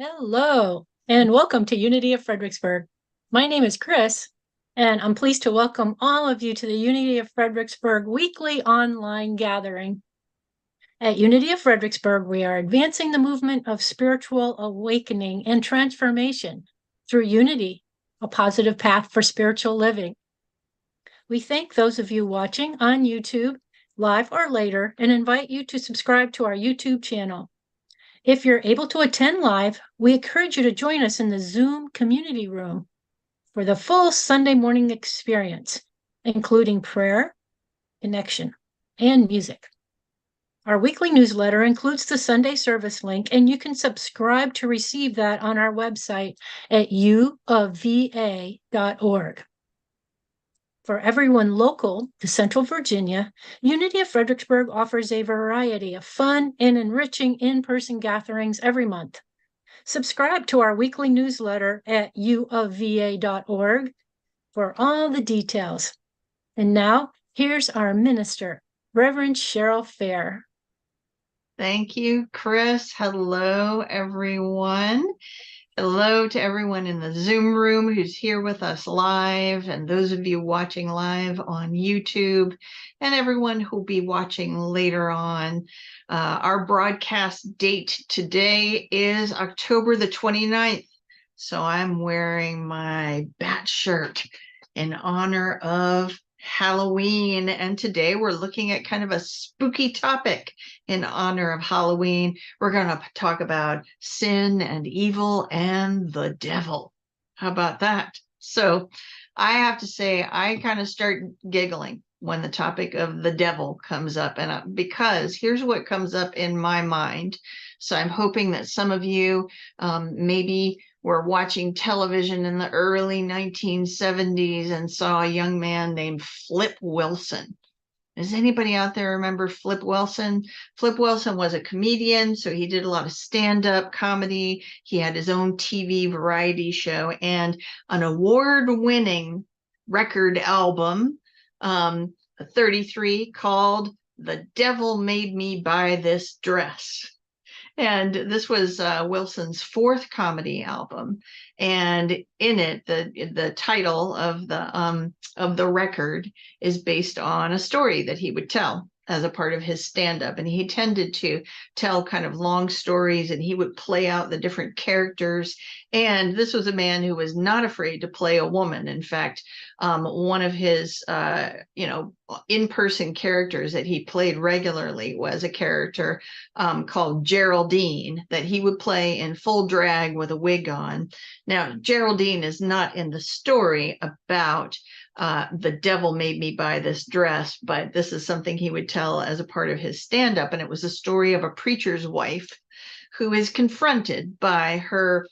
Hello, and welcome to Unity of Fredericksburg. My name is Chris, and I'm pleased to welcome all of you to the Unity of Fredericksburg weekly online gathering. At Unity of Fredericksburg, we are advancing the movement of spiritual awakening and transformation through unity, a positive path for spiritual living. We thank those of you watching on YouTube, live or later, and invite you to subscribe to our YouTube channel. If you're able to attend live, we encourage you to join us in the Zoom community room for the full Sunday morning experience, including prayer, connection, and music. Our weekly newsletter includes the Sunday service link, and you can subscribe to receive that on our website at uofva.org. For everyone local to Central Virginia, Unity of Fredericksburg offers a variety of fun and enriching in-person gatherings every month. Subscribe to our weekly newsletter at uofva.org for all the details. And now, here's our minister, Reverend Cheryl Fair. Thank you, Chris. Hello, everyone. Hello to everyone in the Zoom room who's here with us live, and those of you watching live on YouTube, and everyone who'll be watching later on. Our broadcast date today is October the 29th, so I'm wearing my bat shirt in honor of Halloween, and today we're looking at kind of a spooky topic in honor of Halloween. We're going to talk about sin and evil and the devil. How about that? So I have to say, I kind of start giggling when the topic of the devil comes up, and because here's what comes up in my mind. So I'm hoping that some of you maybe were watching television in the early 1970s and saw a young man named Flip Wilson. Does anybody out there remember Flip Wilson? Flip Wilson was a comedian, so he did a lot of stand-up comedy. He had his own TV variety show and an award-winning record album, 33, called The Devil Made Me Buy This Dress. And this was Wilson's fourth comedy album, and in it, the title of the record is based on a story that he would tell as a part of his stand-up. And he tended to tell kind of long stories, and he would play out the different characters. And this was a man who was not afraid to play a woman. In fact, one of his in-person characters that he played regularly was a character called Geraldine that he would play in full drag with a wig on. Now, Geraldine is not in the story about the devil made me buy this dress, but this is something he would tell as a part of his stand-up. And it was a story of a preacher's wife who is confronted by her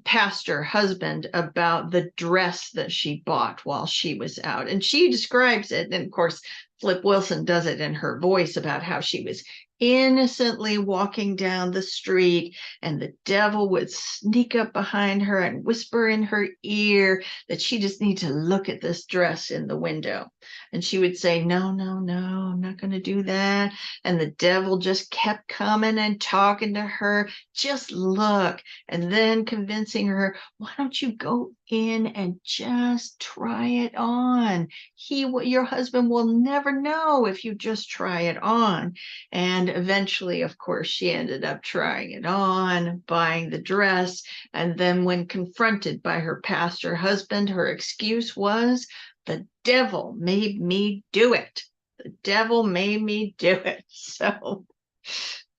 pastor husband about the dress that she bought while she was out. And she describes it. And of course, Flip Wilson does it in her voice about how she was innocently walking down the street and the devil would sneak up behind her and whisper in her ear that she just needs to look at this dress in the window. And she would say, no, no, no, I'm not going to do that. And the devil just kept coming and talking to her, just look, and then convincing her, why don't you go in and just try it on? Your husband will never know if you just try it on. And eventually, of course, she ended up trying it on, buying the dress. And then when confronted by her pastor husband, her excuse was, the devil made me do it. The devil made me do it. So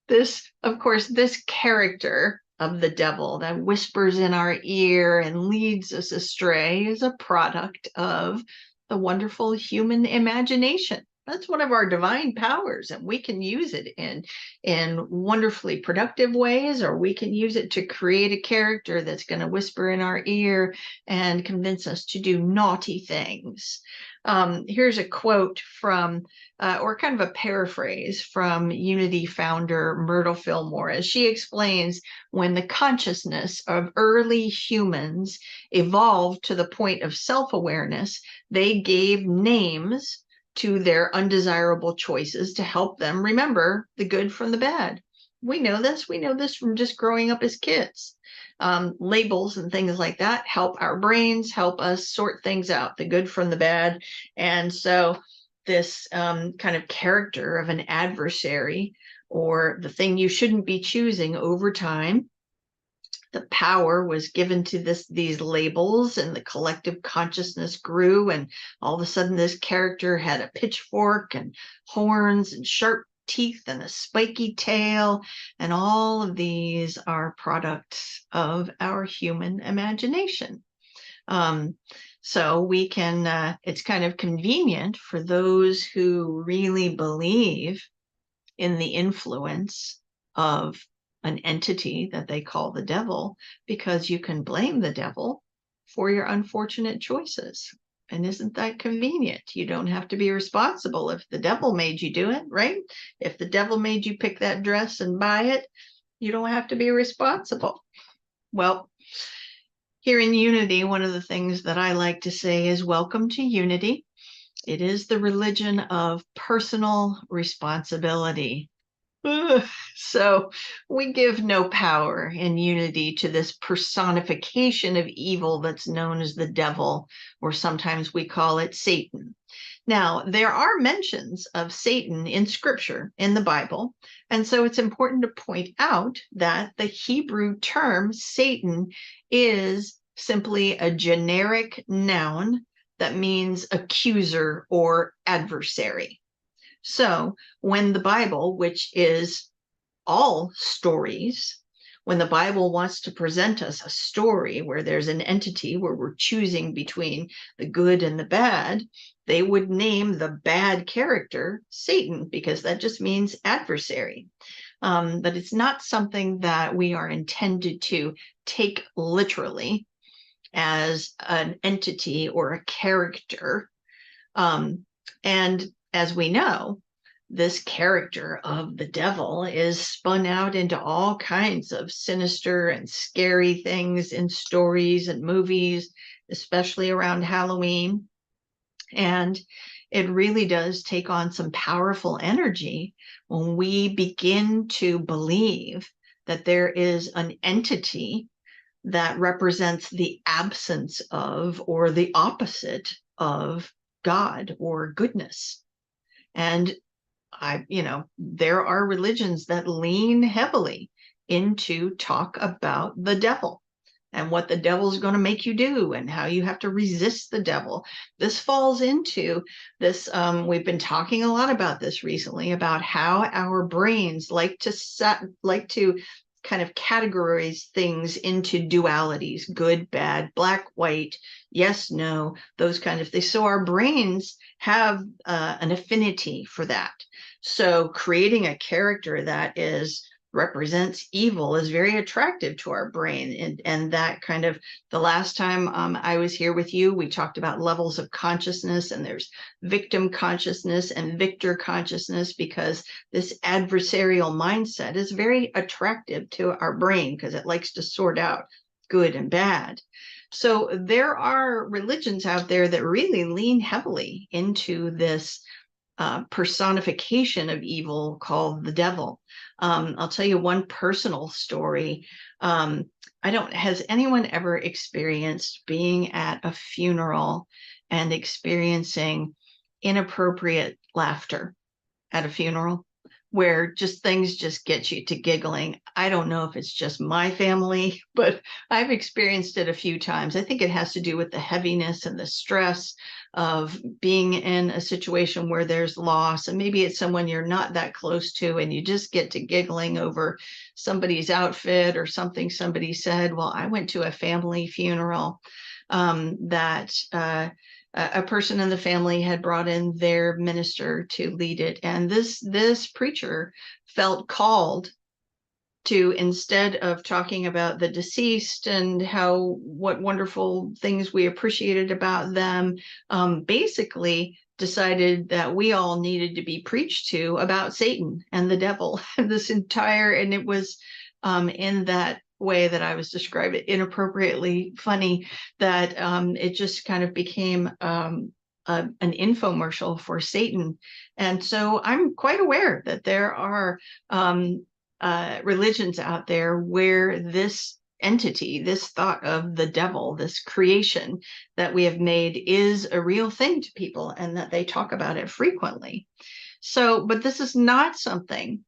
this, of course, this character of the devil that whispers in our ear and leads us astray is a product of the wonderful human imagination. That's one of our divine powers, and we can use it in wonderfully productive ways, or we can use it to create a character that's going to whisper in our ear and convince us to do naughty things. Here's a quote from, or kind of a paraphrase from Unity founder Myrtle Fillmore, as she explains when the consciousness of early humans evolved to the point of self-awareness, they gave names to their undesirable choices to help them remember the good from the bad. We know this. We know this from just growing up as kids. Labels and things like that help our brains, help us sort things out, the good from the bad. And so this kind of character of an adversary or the thing you shouldn't be choosing over time, the power was given to these labels, and the collective consciousness grew, and all of a sudden this character had a pitchfork and horns and sharp teeth and a spiky tail, and all of these are products of our human imagination. So we can, it's kind of convenient for those who really believe in the influence of an entity that they call the devil, because you can blame the devil for your unfortunate choices. And isn't that convenient? You don't have to be responsible if the devil made you do it, right? If the devil made you pick that dress and buy it, you don't have to be responsible. Well, here in Unity, one of the things that I like to say is welcome to Unity. It is the religion of personal responsibility. So we give no power in Unity to this personification of evil that's known as the devil, or sometimes we call it Satan. Now, there are mentions of Satan in Scripture, in the Bible, and so it's important to point out that the Hebrew term Satan is simply a generic noun that means accuser or adversary. So when the Bible, which is all stories, when the Bible wants to present us a story where there's an entity where we're choosing between the good and the bad, they would name the bad character Satan, because that just means adversary. But it's not something that we are intended to take literally as an entity or a character. And as we know, this character of the devil is spun out into all kinds of sinister and scary things in stories and movies, especially around Halloween. And it really does take on some powerful energy when we begin to believe that there is an entity that represents the absence of or the opposite of God or goodness. And there are religions that lean heavily into talk about the devil and what the devil's going to make you do and how you have to resist the devil. This falls into this. We've been talking a lot about this recently, about how our brains like to kind of categorize things into dualities: good, bad, black, white, yes, no, those kind of things. So our brains have an affinity for that. So creating a character that represents evil is very attractive to our brain. And that kind of, the last time I was here with you, we talked about levels of consciousness, and there's victim consciousness and victor consciousness, because this adversarial mindset is very attractive to our brain because it likes to sort out good and bad. So there are religions out there that really lean heavily into this personification of evil called the devil. I'll tell you one personal story. Has anyone ever experienced being at a funeral and experiencing inappropriate laughter at a funeral, where just things just get you to giggling? I don't know if it's just my family, but I've experienced it a few times. I think it has to do with the heaviness and the stress of being in a situation where there's loss, and maybe it's someone you're not that close to, and you just get to giggling over somebody's outfit or something somebody said. Well, I went to a family funeral that a person in the family had brought in their minister to lead it, and this preacher felt called to, instead of talking about the deceased and what wonderful things we appreciated about them, basically decided that we all needed to be preached to about Satan and the devil. And it was in that way that I was describing, inappropriately funny, that it just kind of became an infomercial for Satan. And so I'm quite aware that there are religions out there where this entity, this thought of the devil, this creation that we have made is a real thing to people, and that they talk about it frequently. So, but this is not something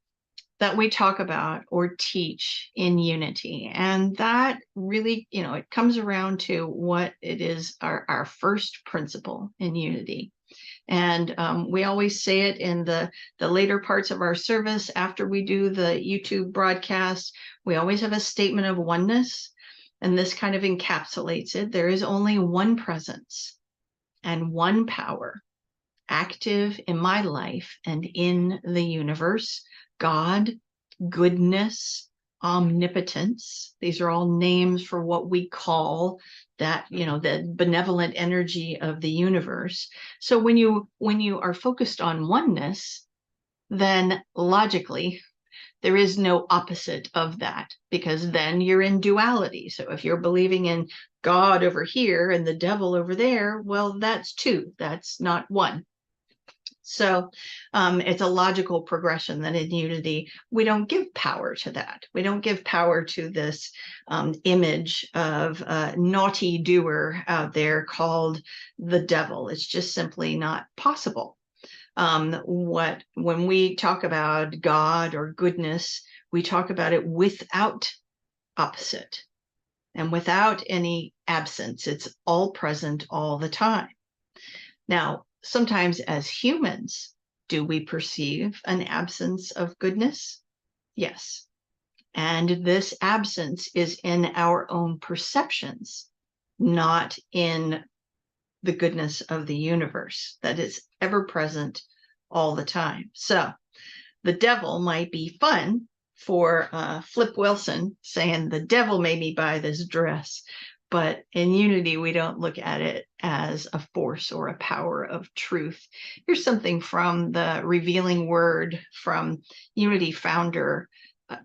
that we talk about or teach in unity. And that really, it comes around to what it is our first principle in unity. And we always say it in the later parts of our service after we do the YouTube broadcast. We always have a statement of oneness, and this kind of encapsulates it. There is only one presence and one power active in my life and in the universe: God, goodness, omnipotence. These are all names for what we call that, the benevolent energy of the universe. So when you are focused on oneness, then logically there is no opposite of that, because then you're in duality. So if you're believing in God over here and the devil over there, well, that's two, that's not one. So it's a logical progression that in unity, we don't give power to that. We don't give power to this image of a naughty doer out there called the devil. It's just simply not possible. When we talk about God or goodness, we talk about it without opposite and without any absence. It's all present all the time. Now, sometimes as humans, do we perceive an absence of goodness? Yes. And this absence is in our own perceptions, not in the goodness of the universe that is ever present all the time. So the devil might be fun for Flip Wilson saying the devil made me buy this dress. But in unity, we don't look at it as a force or a power of truth. Here's something from the Revealing Word from Unity founder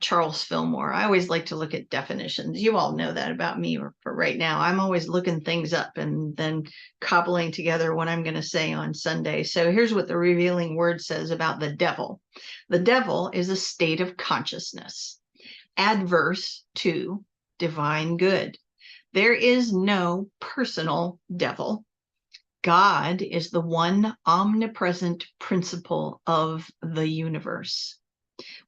Charles Fillmore. I always like to look at definitions. You all know that about me for right now. I'm always looking things up and then cobbling together what I'm going to say on Sunday. So here's what the Revealing Word says about the devil. The devil is a state of consciousness adverse to divine good. There is no personal devil. God is the one omnipresent principle of the universe.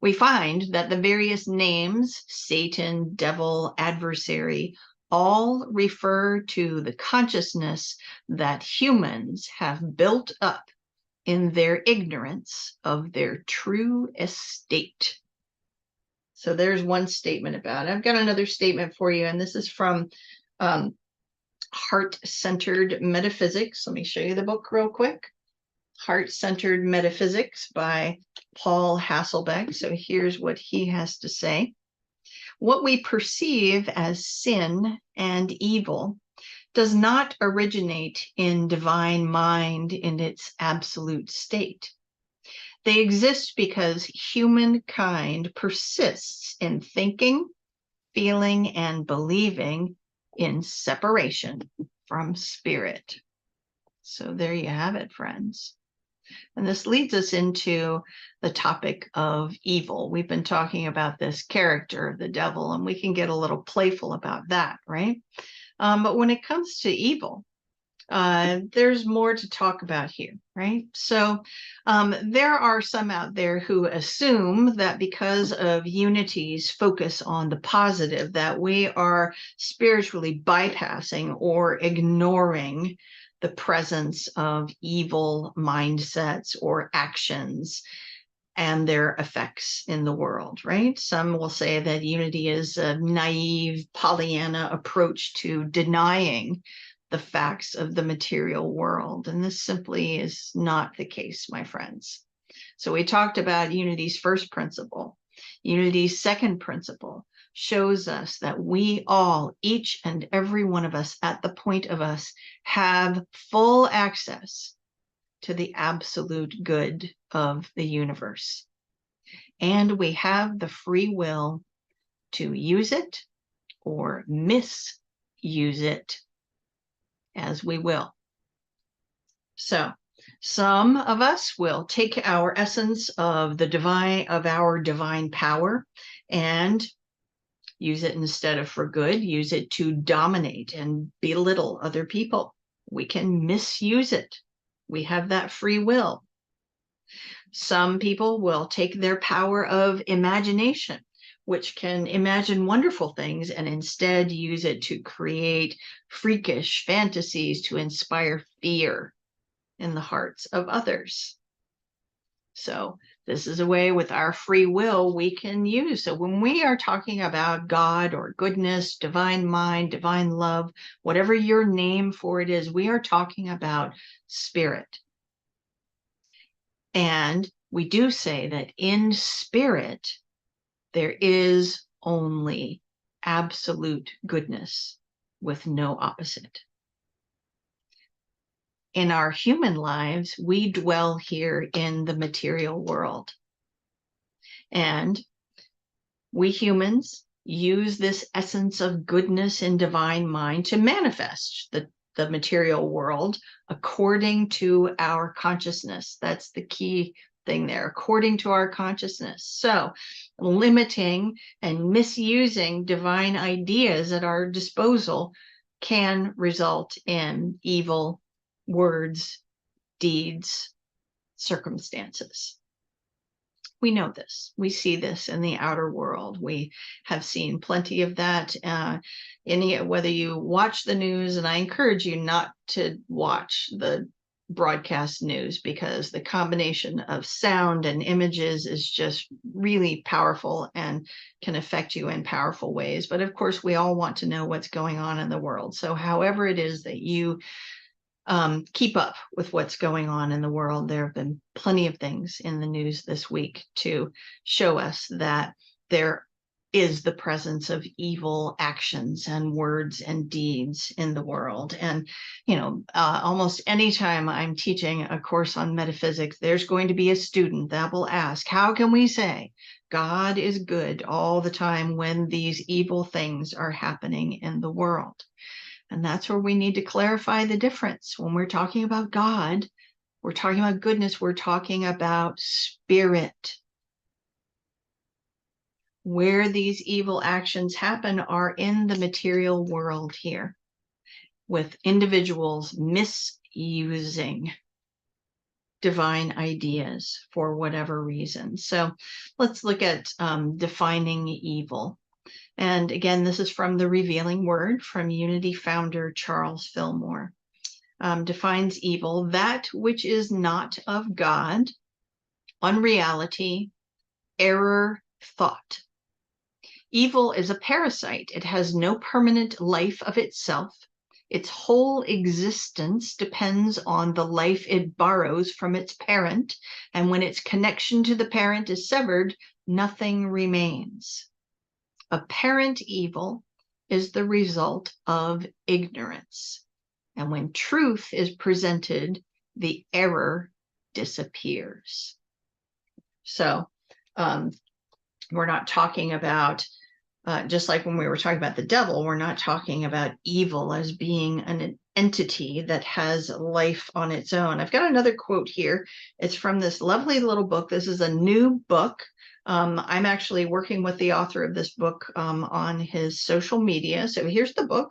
We find that the various names, Satan, devil, adversary, all refer to the consciousness that humans have built up in their ignorance of their true estate. So there's one statement about it. I've got another statement for you, and this is from Heart-Centered Metaphysics. Let me show you the book real quick. Heart-Centered Metaphysics by Paul Hasselbeck. So here's what he has to say. What we perceive as sin and evil does not originate in divine mind in its absolute state. They exist because humankind persists in thinking, feeling, and believing in separation from spirit. So there you have it, friends. And this leads us into the topic of evil. We've been talking about this character, the devil, and we can get a little playful about that, right? But when it comes to evil, there's more to talk about here, right? So there are some out there who assume that because of unity's focus on the positive, that we are spiritually bypassing or ignoring the presence of evil mindsets or actions and their effects in the world, right? Some will say that unity is a naive Pollyanna approach to denying the facts of the material world. And this simply is not the case, my friends. So we talked about unity's first principle. Unity's second principle shows us that we all, each and every one of us at the point of us, have full access to the absolute good of the universe. And we have the free will to use it or misuse it as we will. So Some of us will take our essence of our divine power and use it instead of for good, use it to dominate and belittle other people. We can misuse it. We have that free will. Some people will take their power of imagination, which can imagine wonderful things, and instead use it to create freakish fantasies to inspire fear in the hearts of others. So this is a way with our free will we can use. So when we are talking about God or goodness, divine mind, divine love, whatever your name for it is, we are talking about spirit. And we do say that in spirit, there is only absolute goodness with no opposite. In our human lives, we dwell here in the material world. And we humans use this essence of goodness and divine mind to manifest the material world according to our consciousness. That's the key thing there, according to our consciousness. So limiting and misusing divine ideas at our disposal can result in evil words, deeds, circumstances. We know this. We see this in the outer world. We have seen plenty of that. Whether you watch the news, and I encourage you not to watch the broadcast news, because the combination of sound and images is just really powerful and can affect you in powerful ways. But of course, we all want to know what's going on in the world. So however it is that you keep up with what's going on in the world, there have been plenty of things in the news this week to show us that there is the presence of evil actions and words and deeds in the world. And, almost anytime I'm teaching a course on metaphysics, there's going to be a student that will ask, how can we say God is good all the time when these evil things are happening in the world? And that's where we need to clarify the difference. When we're talking about God, we're talking about goodness, we're talking about spirit. Where these evil actions happen are in the material world here, with individuals misusing divine ideas for whatever reason. So let's look at defining evil. And again, this is from the Revealing Word from Unity founder Charles Fillmore. Defines evil, that which is not of God, unreality, error, thought. Evil is a parasite. It has no permanent life of itself. Its whole existence depends on the life it borrows from its parent, and when its connection to the parent is severed, nothing remains. Apparent evil is the result of ignorance. And when truth is presented, the error disappears. So we're not talking about, just like when we were talking about the devil, we're not talking about evil as being an entity that has life on its own. I've got another quote here. It's from this lovely little book. This is a new book. I'm actually working with the author of this book on his social media. So here's the book.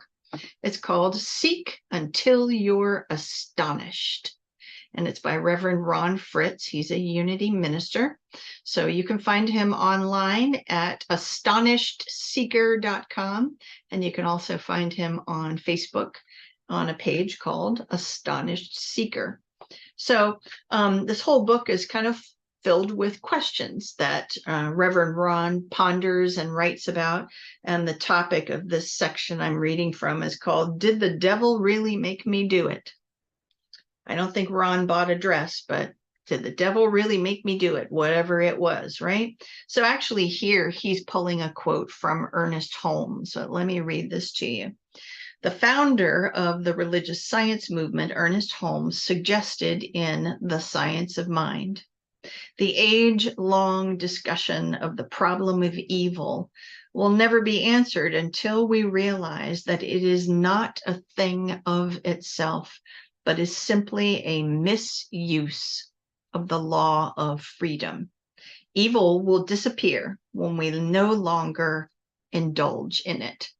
It's called Seek Until You're Astonished. And it's by Reverend Ron Fritz. He's a Unity minister. So you can find him online at astonishedseeker.com. And you can also find him on Facebook on a page called Astonished Seeker. So this whole book is kind of filled with questions that Reverend Ron ponders and writes about. And the topic of this section I'm reading from is called, Did the Devil Really Make Me Do It? I don't think Ron bought a dress, but did the devil really make me do it? Whatever it was, right? So actually here he's pulling a quote from Ernest Holmes. So let me read this to you. The founder of the religious science movement, Ernest Holmes, suggested in The Science of Mind, the age-long discussion of the problem of evil will never be answered until we realize that it is not a thing of itself, but is simply a misuse of the law of freedom. Evil will disappear when we no longer indulge in it.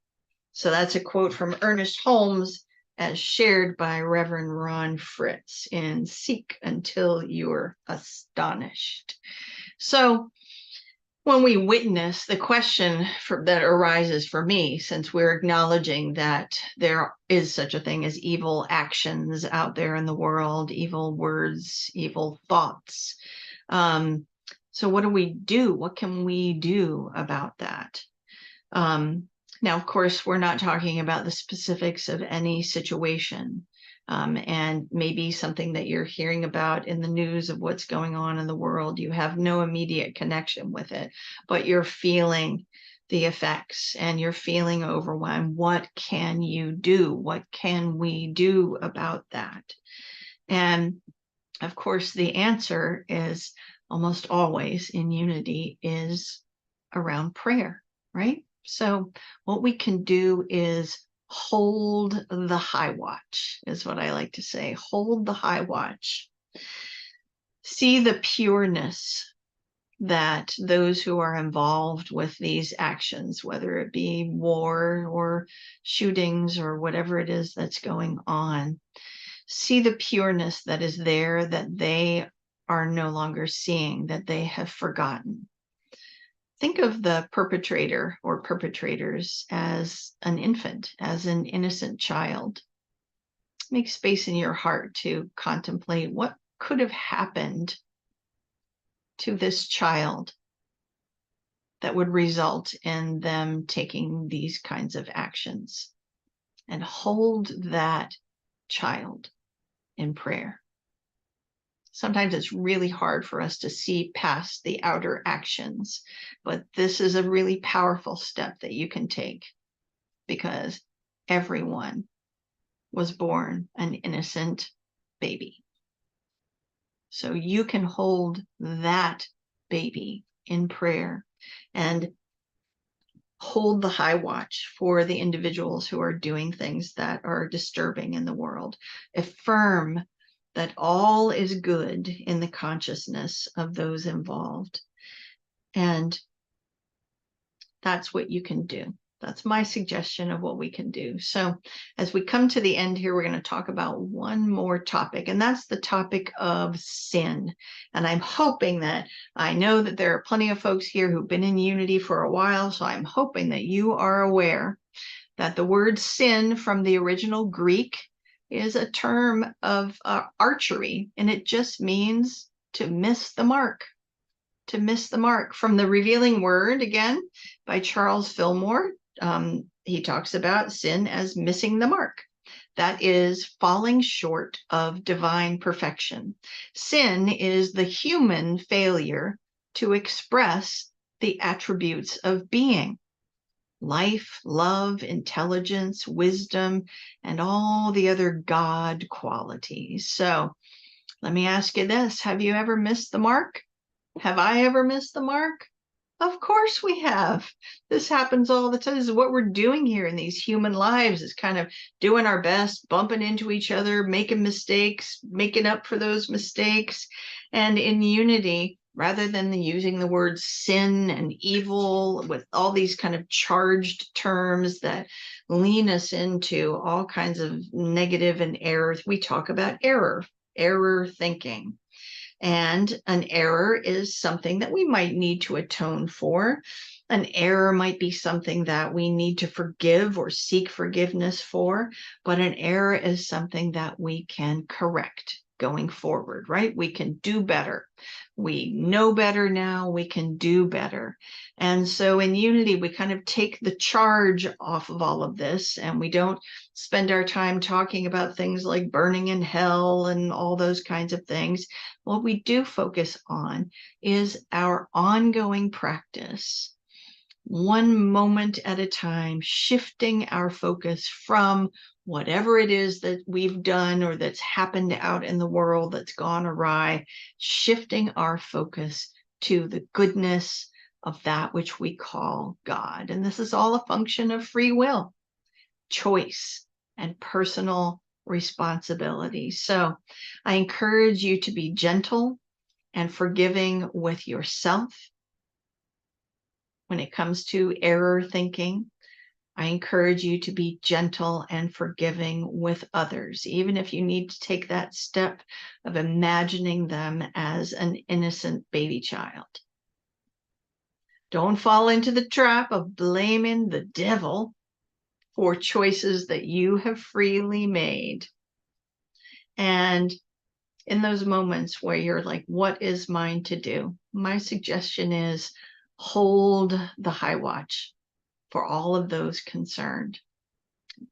So that's a quote from Ernest Holmes as shared by Reverend Ron Fritz in Seek Until You're Astonished. So when we witness, the question that arises for me, since we're acknowledging that there is such a thing as evil actions out there in the world, evil words, evil thoughts. So what do we do? What can we do about that? Now, of course, we're not talking about the specifics of any situation. And maybe something that you're hearing about in the news of what's going on in the world. You have no immediate connection with it, but you're feeling the effects and you're feeling overwhelmed. What can you do? What can we do about that? And of course, the answer is almost always in unity is around prayer, right? So what we can do is hold the high watch, is what I like to say. Hold the high watch. See the pureness that those who are involved with these actions, whether it be war or shootings or whatever it is that's going on, see the pureness that is there that they are no longer seeing, that they have forgotten. Think of the perpetrator or perpetrators as an infant, as an innocent child. Make space in your heart to contemplate what could have happened to this child that would result in them taking these kinds of actions, and hold that child in prayer. Sometimes it's really hard for us to see past the outer actions, but this is a really powerful step that you can take, because everyone was born an innocent baby. So you can hold that baby in prayer and hold the high watch for the individuals who are doing things that are disturbing in the world. Affirm that all is good in the consciousness of those involved. And that's what you can do. That's my suggestion of what we can do. So as we come to the end here, we're going to talk about one more topic, and that's the topic of sin. And I'm hoping that, I know that there are plenty of folks here who've been in unity for a while, so I'm hoping that you are aware that the word sin from the original Greek is a term of archery, and it just means to miss the mark. To miss the mark. From the Revealing Word, again, by Charles Fillmore, he talks about sin as missing the mark. That is falling short of divine perfection. Sin is the human failure to express the attributes of being: life, love, intelligence, wisdom, and all the other God qualities. So let me ask you this: have you ever missed the mark? Have I ever missed the mark? Of course we have. This happens all the time. This is what we're doing here in these human lives, is kind of doing our best, bumping into each other, making mistakes, making up for those mistakes. And in unity, rather than using the words sin and evil with all these kind of charged terms that lean us into all kinds of negative and errors, we talk about error thinking. And an error is something that we might need to atone for. An error might be something that we need to forgive or seek forgiveness for, but an error is something that we can correct going forward, right? We can do better. We know better now, we can do better. And so in unity, we kind of take the charge off of all of this, and we don't spend our time talking about things like burning in hell and all those kinds of things. What we do focus on is our ongoing practice, one moment at a time, shifting our focus from whatever it is that we've done or that's happened out in the world that's gone awry, shifting our focus to the goodness of that which we call God. And this is all a function of free will, choice, and personal responsibility. So I encourage you to be gentle and forgiving with yourself when it comes to error thinking. I encourage you to be gentle and forgiving with others, even if you need to take that step of imagining them as an innocent baby child. Don't fall into the trap of blaming the devil for choices that you have freely made. And in those moments where you're like, what is mine to do? My suggestion is hold the high watch for all of those concerned.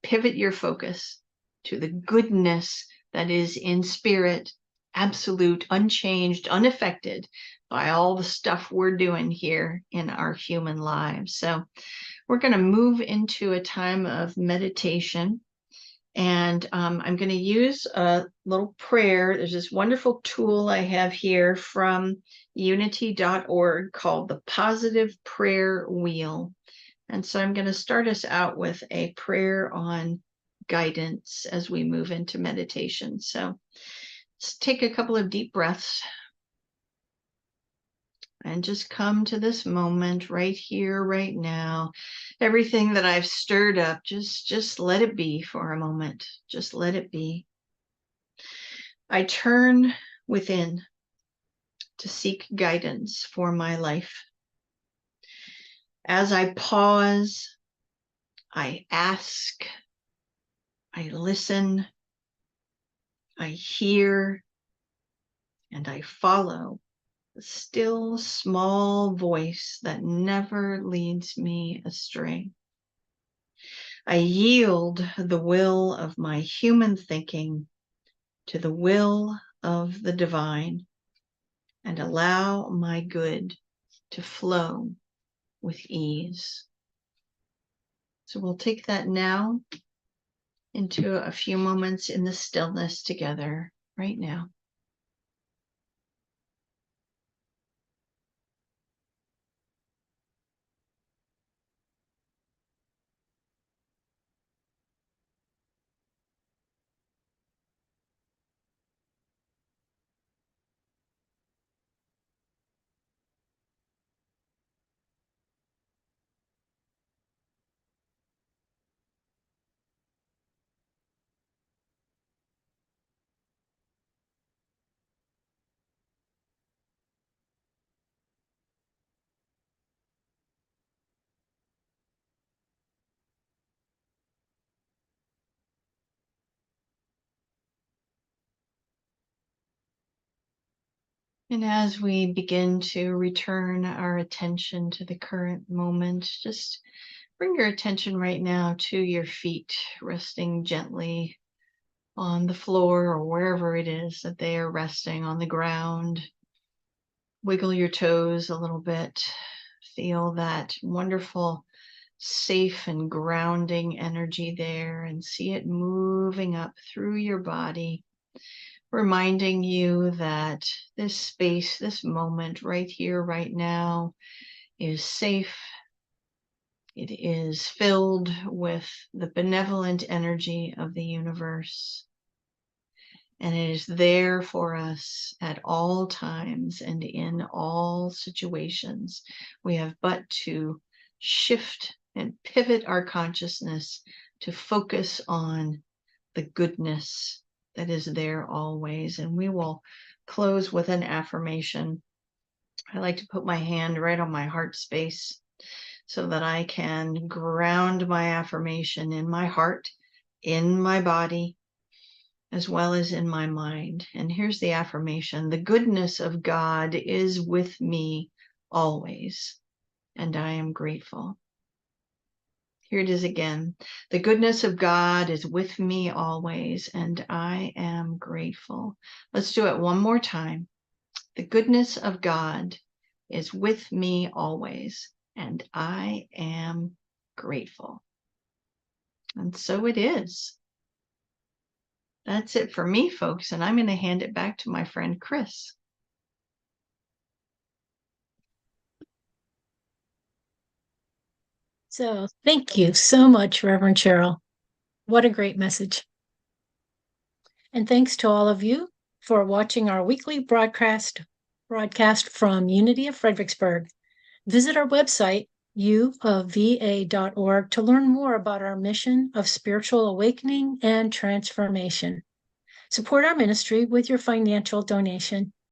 Pivot your focus to the goodness that is in spirit, absolute, unchanged, unaffected by all the stuff we're doing here in our human lives. So we're going to move into a time of meditation. And I'm going to use a little prayer. There's this wonderful tool I have here from unity.org called the Positive Prayer Wheel. And so I'm going to start us out with a prayer on guidance as we move into meditation. So let's take a couple of deep breaths and just come to this moment right here, right now. Everything that I've stirred up, just let it be for a moment. Just let it be. I turn within to seek guidance for my life. As I pause, I ask, I listen, I hear, and I follow the still small voice that never leads me astray. I yield the will of my human thinking to the will of the divine and allow my good to flow with ease. So we'll take that now into a few moments in the stillness together right now. And as we begin to return our attention to the current moment, just bring your attention right now to your feet, resting gently on the floor or wherever it is that they are resting on the ground. Wiggle your toes a little bit. Feel that wonderful, safe and grounding energy there and see it moving up through your body, reminding you that this space, this moment right here, right now is safe. It is filled with the benevolent energy of the universe. And it is there for us at all times and in all situations. We have but to shift and pivot our consciousness to focus on the goodness that is there always. And we will close with an affirmation. I like to put my hand right on my heart space so that I can ground my affirmation in my heart, in my body, as well as in my mind. And here's the affirmation: the goodness of God is with me always, and I am grateful. Here it is again. The goodness of God is with me always, and I am grateful. Let's do it one more time. The goodness of God is with me always, and I am grateful. And so it is. That's it for me, folks, and I'm going to hand it back to my friend Chris. So thank you so much, Reverend Cheryl. What a great message. And thanks to all of you for watching our weekly broadcast from Unity of Fredericksburg. Visit our website, uofva.org, to learn more about our mission of spiritual awakening and transformation. Support our ministry with your financial donation.